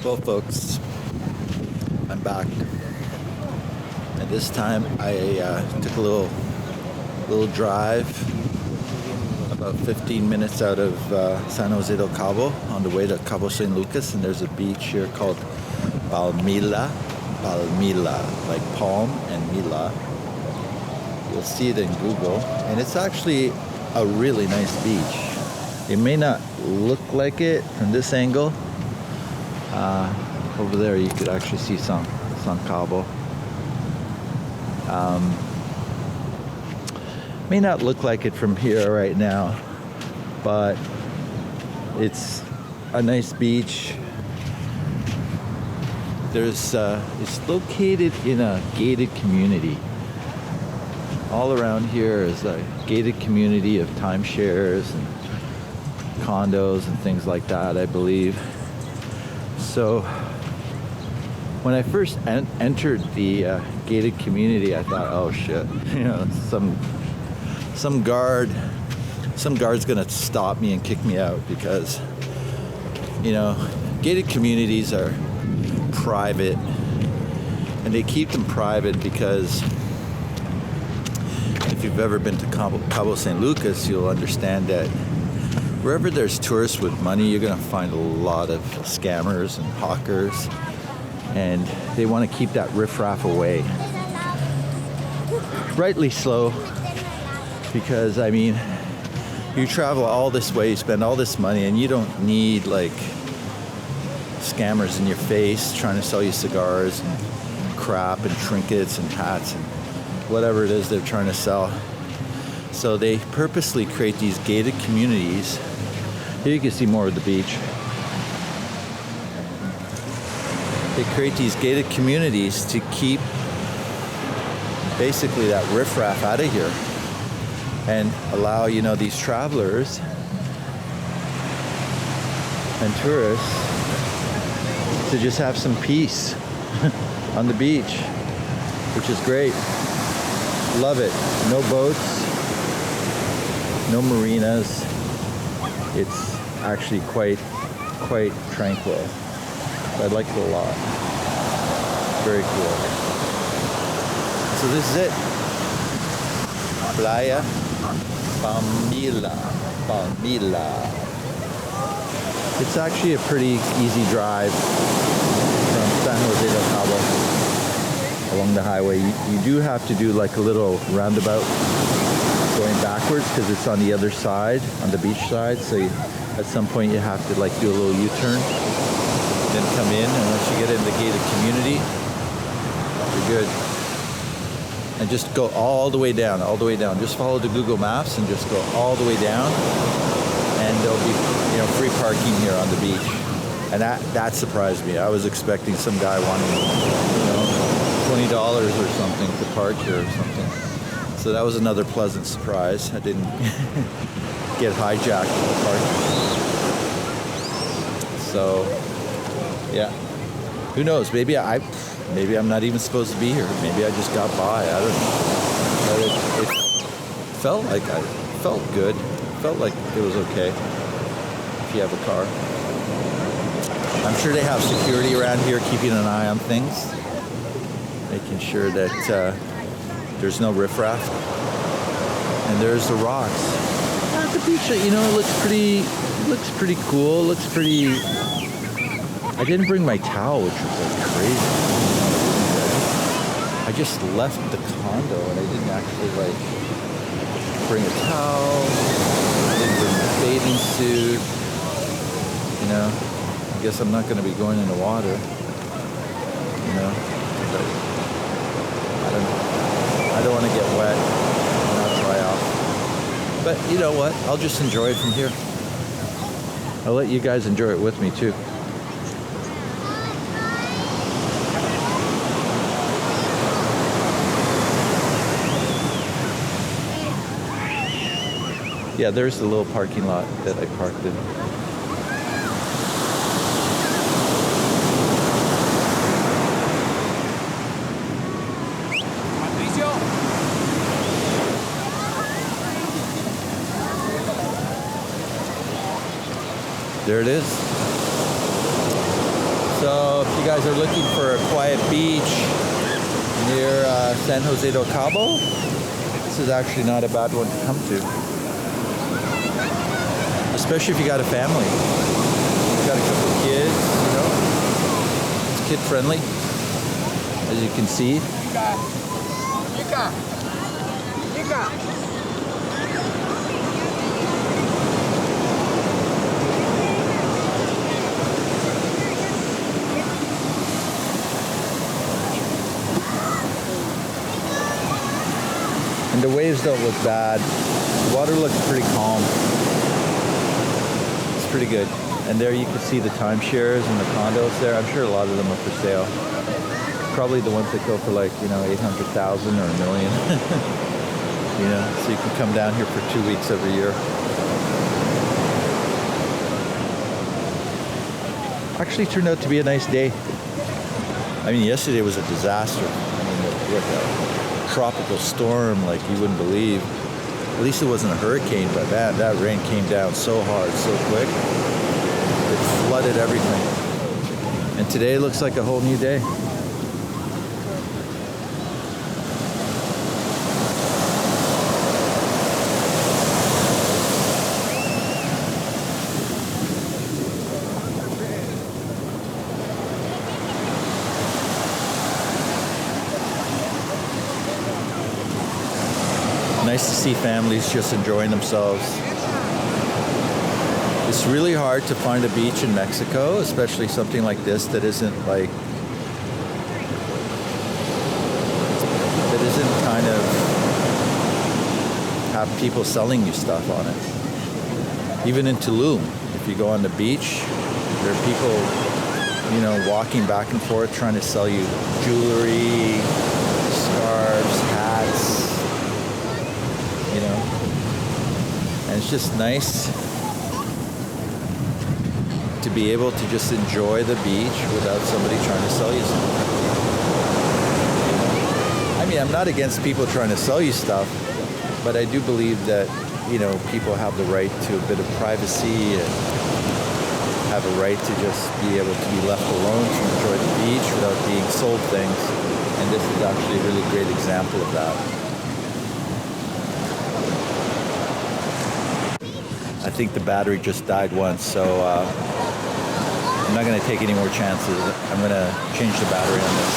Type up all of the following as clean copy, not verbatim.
Well, folks, I'm back, and this time I took a little drive, about 15 minutes out of San Jose del Cabo on the way to Cabo San Lucas, and there's a beach here called Palmilla, like palm and mila. You'll see it in Google, and it's actually a really nice beach. It may not look like it from this angle. Over there you could actually see San Cabo. May not look like it from here right now, but it's a nice beach. It's located in a gated community. All around here is a gated community of timeshares and condos and things like that, I believe. So when I first entered the gated community, I thought, oh shit, some guard's gonna stop me and kick me out, because gated communities are private, and they keep them private because if you've ever been to Cabo San Lucas, you'll understand that wherever there's tourists with money, you're going to find a lot of scammers and hawkers, and they want to keep that riffraff away. Rightly so, because you travel all this way, you spend all this money, and you don't need like scammers in your face trying to sell you cigars and crap and trinkets and hats and whatever it is they're trying to sell. So they purposely create these gated communities. Here you can see more of the beach. They create these gated communities to keep basically that riffraff out of here and allow these travelers and tourists to just have some peace on the beach, which is great. Love it. No boats, no marinas. It's actually quite tranquil. I like it a lot. Very cool. So this is it. Playa Palmilla. It's actually a pretty easy drive from San Jose del Cabo along the highway. You do have to do like a little roundabout going backwards because it's on the other side, on the beach side. So at some point you have to like do a little U-turn, then come in, and once you get in the gated community, you're good. And just go all the way down. Just follow the Google Maps and just go all the way down, and there'll be free parking here on the beach. And that surprised me. I was expecting some guy wanting $20 or something to park here or something. So that was another pleasant surprise. I didn't get hijacked in the parking. So yeah, who knows? Maybe I'm not even supposed to be here. Maybe I just got by. I don't know. But it felt good. It felt like it was okay if you have a car. I'm sure they have security around here keeping an eye on things, making sure that there's no riffraff. And there's the rocks. At the beach, it looks pretty cool. Looks pretty. I didn't bring my towel, which was like crazy. I just left the condo and I didn't actually bring a towel. I didn't bring my bathing suit. I guess I'm not going to be going in the water. But I don't want to get wet and not dry off. But you know what? I'll just enjoy it from here. I'll let you guys enjoy it with me too. Yeah, there's the little parking lot that I parked in. There it is. So if you guys are looking for a quiet beach near San Jose del Cabo, this is actually not a bad one to come to. Especially if you got a family. You got a couple of kids, you know. It's kid friendly, as you can see. And the waves don't look bad. The water looks pretty calm. It's pretty good. And there you can see the timeshares and the condos there. I'm sure a lot of them are for sale. Probably the ones that go for like, you know, 800,000 or $1 million. You know, so you can come down here for 2 weeks every year. Actually turned out to be a nice day. I mean, yesterday was a disaster. I mean, with a tropical storm like you wouldn't believe. At least it wasn't a hurricane, but man, that rain came down so hard, so quick. It flooded everything. And today looks like a whole new day. Nice to see families just enjoying themselves. It's really hard to find a beach in Mexico, especially something like this that isn't kind of have people selling you stuff on it. Even in Tulum, if you go on the beach, there are people, you know, walking back and forth trying to sell you jewelry, scarves, hats. You know, and it's just nice to be able to just enjoy the beach without somebody trying to sell you something. I mean, I'm not against people trying to sell you stuff, but I do believe that, you know, people have the right to a bit of privacy and have a right to just be able to be left alone to enjoy the beach without being sold things. And this is actually a really great example of that. I think the battery just died once, so I'm not going to take any more chances. I'm going to change the battery on this.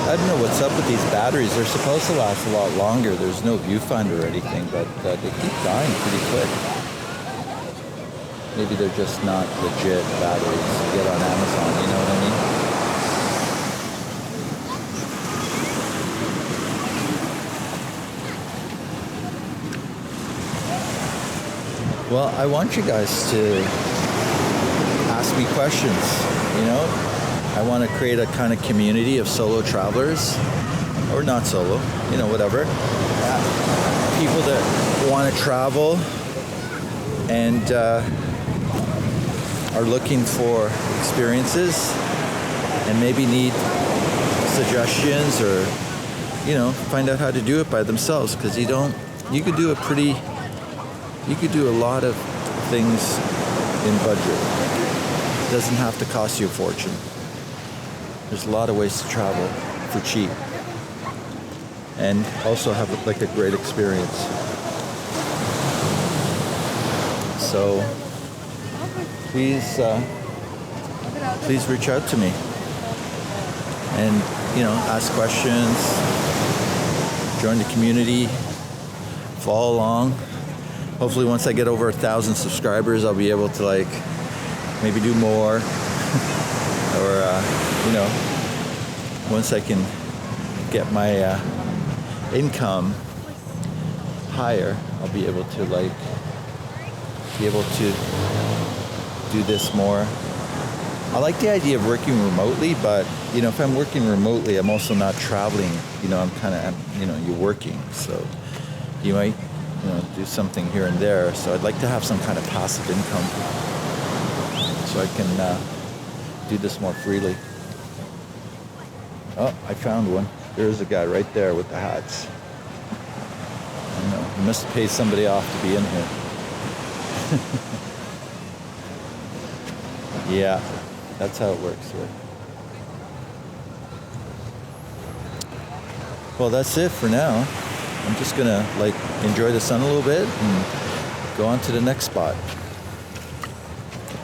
I don't know what's up with these batteries. They're supposed to last a lot longer. There's no viewfinder or anything, but they keep dying pretty quick. Maybe they're just not legit batteries you get on Amazon, you know what I mean? Well, I want you guys to ask me questions, you know? I want to create a kind of community of solo travelers, or not solo, you know, whatever. People that want to travel and are looking for experiences and maybe need suggestions or, you know, find out how to do it by themselves, because you could do a lot of things in budget. It doesn't have to cost you a fortune. There's a lot of ways to travel for cheap and also have like a great experience. So please reach out to me and, you know, ask questions, join the community, follow along. Hopefully once I get over 1,000 subscribers, I'll be able to like maybe do more or, you know, once I can get my income higher, I'll be able to do this more. I like the idea of working remotely, but, you know, if I'm working remotely, I'm also not traveling. You know, you know, you're working, so you might, you know, do something here and there. So I'd like to have some kind of passive income so I can do this more freely. Oh, I found one. There's a guy right there with the hats. I know, he must have paid somebody off to be in here. Yeah, that's how it works here. Well, that's it for now. I'm just gonna like enjoy the sun a little bit and go on to the next spot.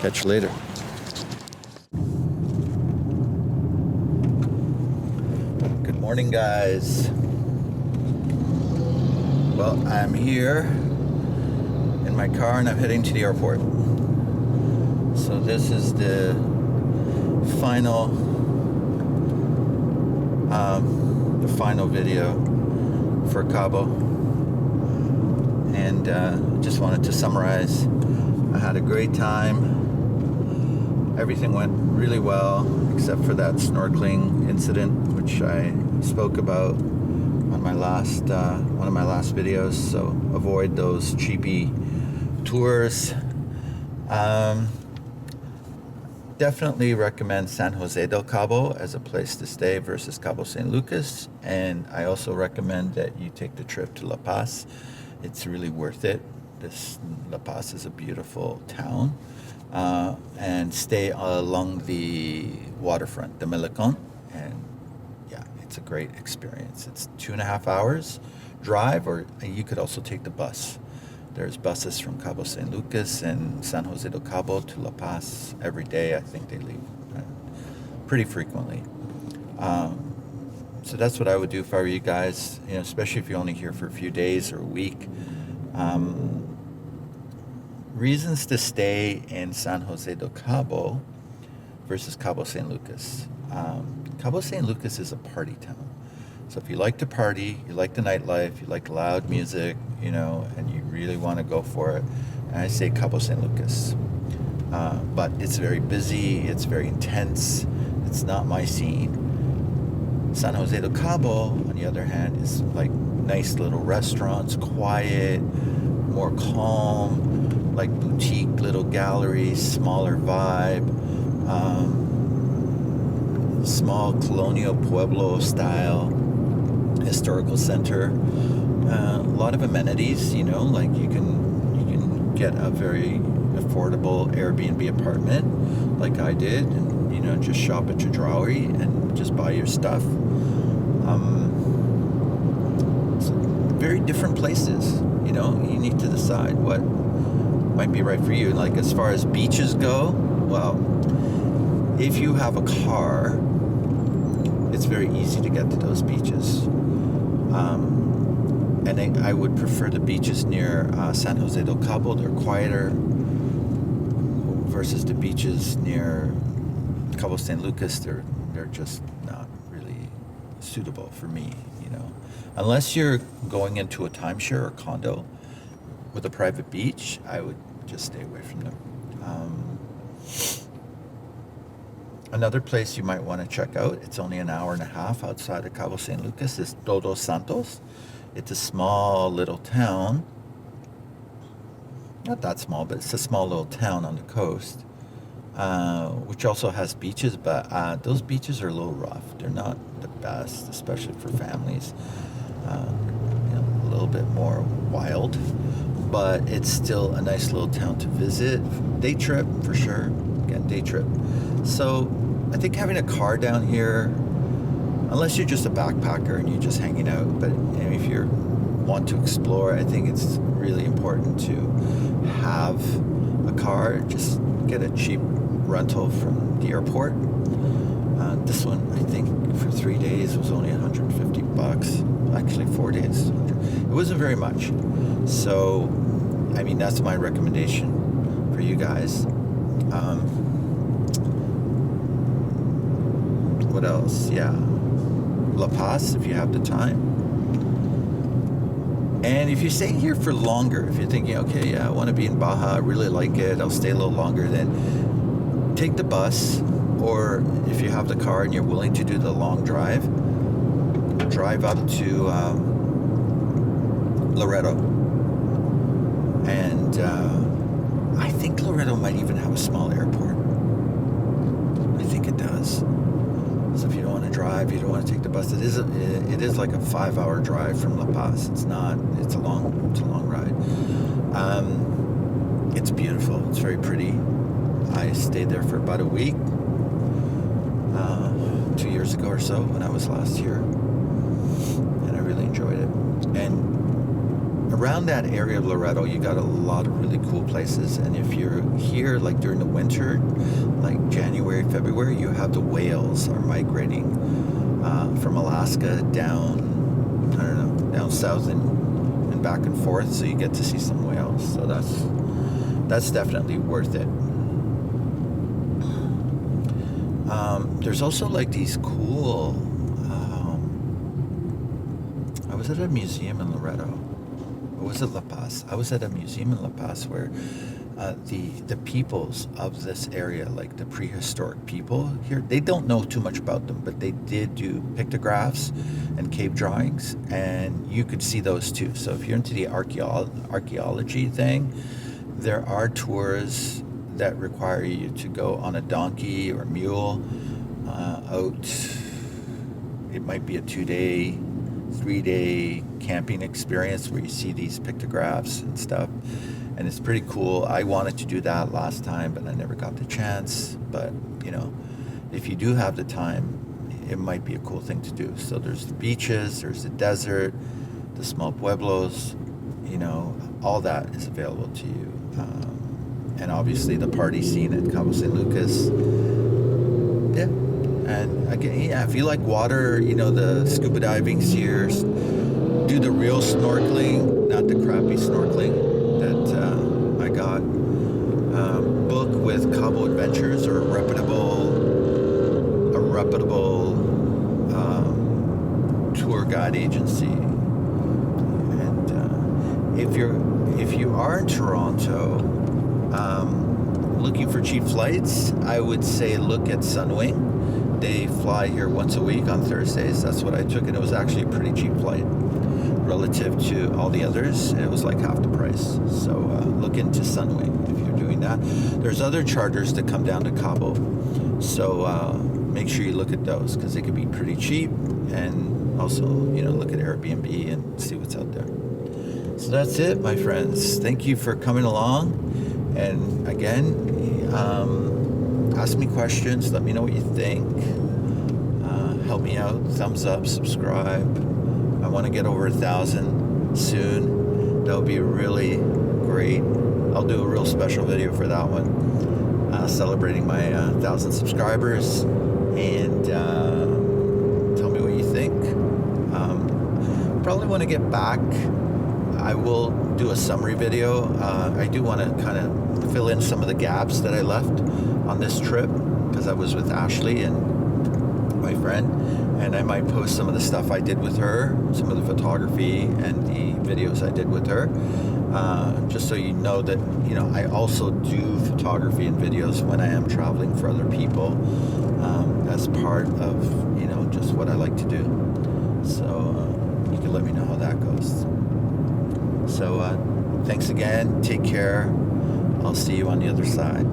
Catch you later. Good morning, guys. Well, I'm here in my car and I'm heading to the airport. So this is the final video for Cabo, and just wanted to summarize. I had a great time. Everything went really well, except for that snorkeling incident, which I spoke about on my last one of my last videos. So avoid those cheapy tours. Definitely recommend San Jose del Cabo as a place to stay versus Cabo San Lucas, and I also recommend that you take the trip to La Paz. It's really worth it. La Paz is a beautiful town, and stay along the waterfront, the Malecon, and yeah, it's a great experience. It's 2.5 hours drive, or you could also take the bus. There's buses from Cabo San Lucas and San Jose del Cabo to La Paz every day. I think they leave pretty frequently. So that's what I would do if I were you guys, especially if you're only here for a few days or a week. Reasons to stay in San Jose del Cabo versus Cabo San Lucas. Cabo San Lucas is a party town. So if you like to party, you like the nightlife, you like loud music, and you really want to go for it, and I say Cabo San Lucas. But it's very busy, it's very intense, it's not my scene. San Jose del Cabo, on the other hand, is like nice little restaurants, quiet, more calm, like boutique little galleries, smaller vibe, small colonial pueblo style historical center. A lot of amenities, like you can get a very affordable Airbnb apartment like I did, and just shop at Chedraui and just buy your stuff. So very different places, you need to decide what might be right for you. Like as far as beaches go, well, if you have a car, it's very easy to get to those beaches. And I would prefer the beaches near San Jose del Cabo. They're quieter versus the beaches near Cabo San Lucas. They're just not really suitable for me, Unless you're going into a timeshare or condo with a private beach, I would just stay away from them. Another place you might want to check out, it's only an hour and a half outside of Cabo San Lucas, is Todos Santos. It's a small little town. Not that small, but it's a small little town on the coast, which also has beaches, but those beaches are a little rough. They're not the best, especially for families. A little bit more wild, but it's still a nice little town to visit. Day trip, for sure. Again, day trip. So I think having a car down here, unless you're just a backpacker and you're just hanging out, but if you want to explore, I think it's really important to have a car. Just get a cheap rental from the airport. This one, I think, for 3 days was only $150. Actually, 4 days. It wasn't very much. So, that's my recommendation for you guys. What else? Yeah. La Paz, if you have the time. And if you're staying here for longer, if you're thinking, okay, yeah, I want to be in Baja, I really like it, I'll stay a little longer, then take the bus, or if you have the car and you're willing to do the long drive up to Loreto. And I think Loreto might even have a small airport. I think it does. So if you don't want to drive, you don't want to take the bus, it is like a 5-hour drive from La Paz. It's a long ride. It's beautiful. It's very pretty. I stayed there for about a week 2 years ago or so when I was last here, and I really enjoyed it. And around that area of Loreto, you got a lot of really cool places. And if you're here like during the winter, like January, February, you have the whales are migrating from Alaska down, I don't know, down south and back and forth. So you get to see some whales. So that's definitely worth it. There's also like these cool. I was at a museum in Loreto. Or was it La Paz? I was at a museum in La Paz where the peoples of this area, like the prehistoric people here, they don't know too much about them, but they did do pictographs and cave drawings, and you could see those too. So if you're into the archaeology thing, there are tours that require you to go on a donkey or mule out. It might be a 2-day, 3-day camping experience where you see these pictographs and stuff, and it's pretty cool. I wanted to do that last time, but I never got the chance. But you know, if you do have the time, it might be a cool thing to do. So there's the beaches, there's the desert, the small pueblos, you know, all that is available to you. And obviously the party scene at Cabo San Lucas. Yeah. And again, yeah, if you like water, you know, the scuba diving here, do the real snorkeling, not the crappy snorkeling that I got. Book with Cabo Adventures or a reputable tour guide agency. And if you are in Toronto, looking for cheap flights, I would say look at Sunwing. They fly here once a week on Thursdays. That's what I took, and it was actually a pretty cheap flight relative to all the others. It was like half the price. So look into Sunwing if you're doing that. There's other charters that come down to Cabo, so make sure you look at those because they can be pretty cheap. And also, you know, look at Airbnb and see what's out there. So that's it, my friends. Thank you for coming along. And again, ask me questions. Let me know what you think. Help me out. Thumbs up, subscribe. I want to get over 1,000 soon. That would be really great. I'll do a real special video for that one, celebrating my 1,000 subscribers. And tell me what you think. Probably want to get back. I will do a summary video. I do want to kind of fill in some of the gaps that I left on this trip because I was with Ashley and my friend, and I might post some of the stuff I did with her, some of the photography and the videos I did with her, just so you know that, you know, I also do photography and videos when I am traveling for other people, as part of, you know, just what I like to do. So you can let me know how that goes. So thanks again. Take care. I'll see you on the other side.